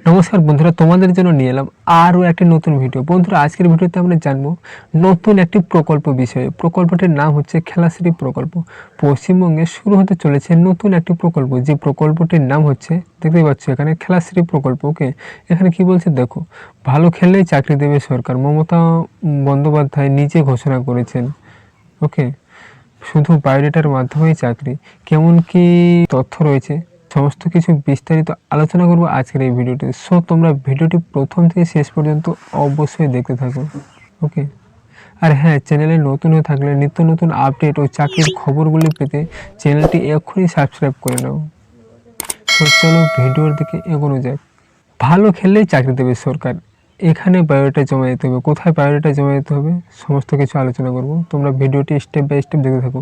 নমস্কার বন্ধুরা, তোমাদের জন্য নিয়ে এলাম আরও একটি নতুন ভিডিও। বন্ধুরা, আজকের ভিডিওতে আমরা জানবো নতুন একটি প্রকল্প বিষয়ে। প্রকল্পটির নাম হচ্ছে খেলাশ্রী প্রকল্প। পশ্চিমবঙ্গে শুরু হতে চলেছে নতুন একটি প্রকল্প, যে প্রকল্পটির নাম হচ্ছে, দেখতে পাচ্ছ এখানে, খেলাশ্রী প্রকল্প। ওকে, এখানে কি বলছে দেখো, ভালো খেললেই চাকরি দেবে সরকার, মমতা বন্দ্যোপাধ্যায় নিজে ঘোষণা করেছেন। ওকে, শুধু বায়োডেটার মাধ্যমেই চাকরি, কেমন কি তথ্য রয়েছে সমস্ত কিছু বিস্তারিত আলোচনা করব আজকের এই ভিডিওতে। সো তোমরা ভিডিওটি প্রথম থেকে শেষ পর্যন্ত অবশ্যই দেখতে থাকো। ওকে, আর হ্যাঁ, চ্যানেলে নতুন হয়ে থাকলে নিত্য নতুন আপডেট ও চাকরির খবরগুলি পেতে চ্যানেলটি এক্ষুনি সাবস্ক্রাইব করে নাও। তো চলো ভিডিওর দিকে এগোনো যাক। ভালো খেললেই চাকরি দেবে সরকার, এখানে বায়োডাটা জমা দিতে হবে। কোথায় বায়োডাটা জমা দিতে হবে সমস্ত কিছু আলোচনা করব, তোমরা ভিডিওটি স্টেপ বাই স্টেপ দেখতে থাকো।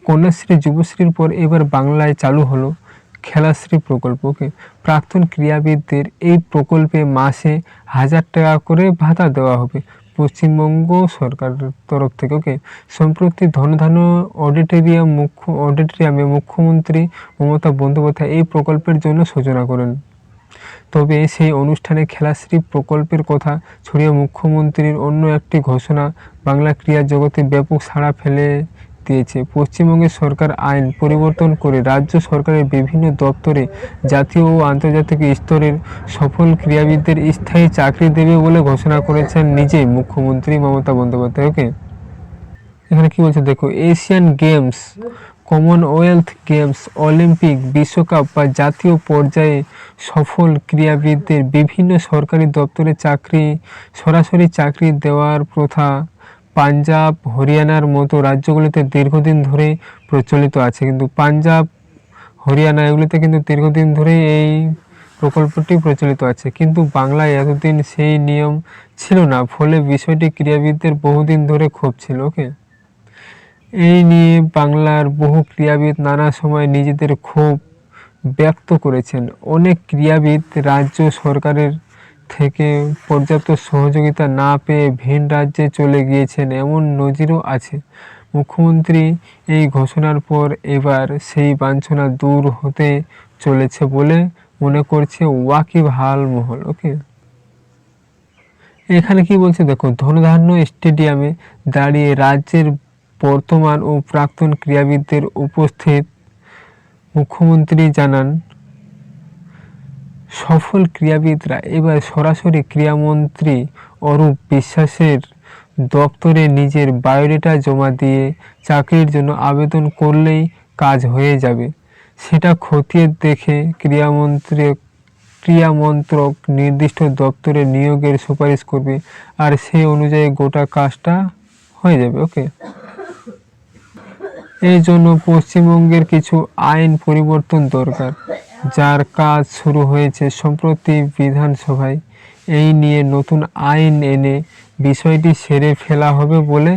কন্যাশ্রী, যুবশ্রীর পর এবার বাংলায় চালু হলো খেলাশ্রী প্রকল্প। ওকে, প্রাক্তন ক্রীড়াবিদদের এই প্রকল্পে মাসে 1000 টাকা করে ভাতা দেওয়া হবে পশ্চিমবঙ্গ সরকারের তরফ থেকে। ওকে, সম্প্রতি ধনধান্য অডিটোরিয়ামে মুখ্যমন্ত্রী মমতা বন্দ্যোপাধ্যায় এই প্রকল্পের জন্য সূচনা করেন। তবে সেই অনুষ্ঠানে খেলাশ্রী প্রকল্পের কথা ছড়িয়ে মুখ্যমন্ত্রীর অন্য একটি ঘোষণা বাংলা ক্রীড়া জগতে ব্যাপক সাড়া ফেলে দিয়েছে। পশ্চিমবঙ্গের সরকার আইন পরিবর্তন করে রাজ্য সরকারের বিভিন্ন দপ্তরে জাতীয় ও আন্তর্জাতিক স্তরের সফল ক্রীড়াবিদদের স্থায়ী চাকরি দেবে বলে ঘোষণা করেছেন নিজেই মুখ্যমন্ত্রী মমতা বন্দ্যোপাধ্যায়। ওকে, এখানে কি বলছে দেখো, Asian games, Commonwealth games, Olympic, বিশ্বকাপ বা জাতীয় পর্যায়ে সফল ক্রীড়াবিদদের বিভিন্ন সরকারি দপ্তরে সরাসরি চাকরি দেওয়ার প্রথা পাঞ্জাব, হরিয়ানার মতো রাজ্যগুলিতে দীর্ঘদিন ধরে প্রচলিত আছে। কিন্তু পাঞ্জাব, হরিয়ানা এগুলিতে কিন্তু দীর্ঘদিন ধরেই এই প্রকল্পটি প্রচলিত আছে, কিন্তু বাংলায় এতদিন সেই নিয়ম ছিল না। ফলে বিষয়টি ক্রীড়াবিদদের বহুদিন ধরে ক্ষোভ ছিল। ওকে, এই নিয়ে বাংলার বহু ক্রীড়াবিদ নানা সময় নিজেদের ক্ষোভ ব্যক্ত করেছেন। অনেক ক্রীড়াবিদ রাজ্য সরকারের থেকে পর্যাপ্ত সহযোগিতা না পেয়ে ভিন রাজ্যে চলে গিয়েছেন, এমন নজিরও আছে। মুখ্যমন্ত্রী এই ঘোষণার পর এবার সেই বাঞ্ছনা দূর হতে চলেছে বলে মনে করছে ওয়াকিবহাল মহল। ওকে, এখানে কি বলছে দেখো, ধনধান্য স্টেডিয়ামে দাঁড়িয়ে রাজ্যের বর্তমান ও প্রাক্তন ক্রীড়াবিদদের উপস্থিত মুখ্যমন্ত্রী জানান, সফল ক্রীড়াবিদরা এবার সরাসরি ক্রীড়ামন্ত্রী অরূপ বিশ্বাসের দপ্তরে নিজের বায়োডেটা জমা দিয়ে চাকরির জন্য আবেদন করলেই কাজ হয়ে যাবে। সেটা খতিয়ে দেখে ক্রীড়ামন্ত্রক নির্দিষ্ট দপ্তরে নিয়োগের সুপারিশ করবে, আর সেই অনুযায়ী গোটা কাজটা হয়ে যাবে। ওকে, এই জন্য পশ্চিমবঙ্গের কিছু আইন পরিবর্তন দরকার, যার কাজ শুরু হয়েছে সম্প্রতি বিধানসভায়। এই নিয়ে নতুন আইন এনে বিষয়টি সেরে ফেলা হবে বলে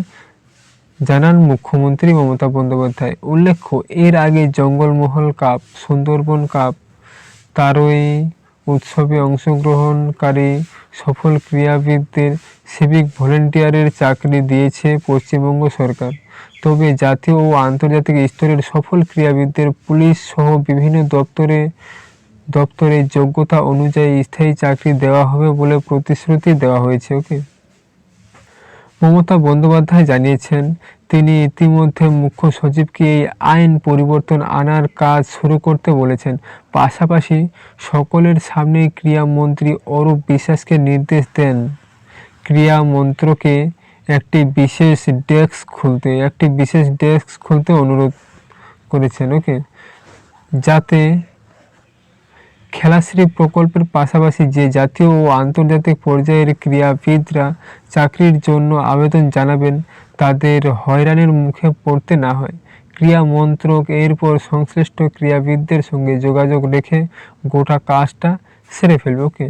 জানান মুখ্যমন্ত্রী মমতা বন্দ্যোপাধ্যায়। উল্লেখ্য, এর আগে জঙ্গলমহল কাপ, সুন্দরবন কাপ, তারই উৎসবে অংশগ্রহণকারী সফল ক্রীড়াবিদদের সিভিক ভলেন্টিয়ারের চাকরি দিয়েছে পশ্চিমবঙ্গ সরকার। তবে জাতীয় ও আন্তর্জাতিক স্তরের সফল ক্রীড়াবিদদের পুলিশ সহ বিভিন্ন দপ্তরে যোগ্যতা অনুযায়ী স্থায়ী চাকরি দেওয়া হবে বলে প্রতিশ্রুতি দেওয়া হয়েছে। ওকে, মমতা বন্দ্যোপাধ্যায় জানিয়েছেন, তিনি ইতিমধ্যে মুখ্য সচিবকে এই আইন পরিবর্তন আনার কাজ শুরু করতে বলেছেন। পাশাপাশি সকলের সামনেই ক্রীড়ামন্ত্রী অরূপ বিশ্বাসকে নির্দেশ দেন ক্রীড়া মন্ত্রকে একটি বিশেষ ডেস্ক খুলতে অনুরোধ করেছেন। ওকে, যাতে খেলাশ্রী প্রকল্পের পাশাপাশি যে জাতীয় ও আন্তর্জাতিক পর্যায়ের ক্রীড়াবিদরা চাকরির জন্য আবেদন জানাবেন তাদের হয়রানির মুখে পড়তে না হয়। ক্রীড়া মন্ত্রক এরপর সংশ্লিষ্ট ক্রীড়াবিদদের সঙ্গে যোগাযোগ রেখে গোটা কাজটা সেরে ফেলবে। ওকে,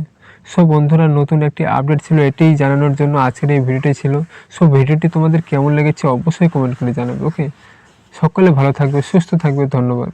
সো বন্ধুরা, নতুন একটি আপডেট ছিল, এটাই জানানোর জন্য আজকের এই ভিডিওটি ছিল। সো ভিডিওটি তোমাদের কেমন লেগেছে অবশ্যই কমেন্ট করে জানাবে। ওকে, সকলে ভালো থাকবে, সুস্থ থাকবে, ধন্যবাদ।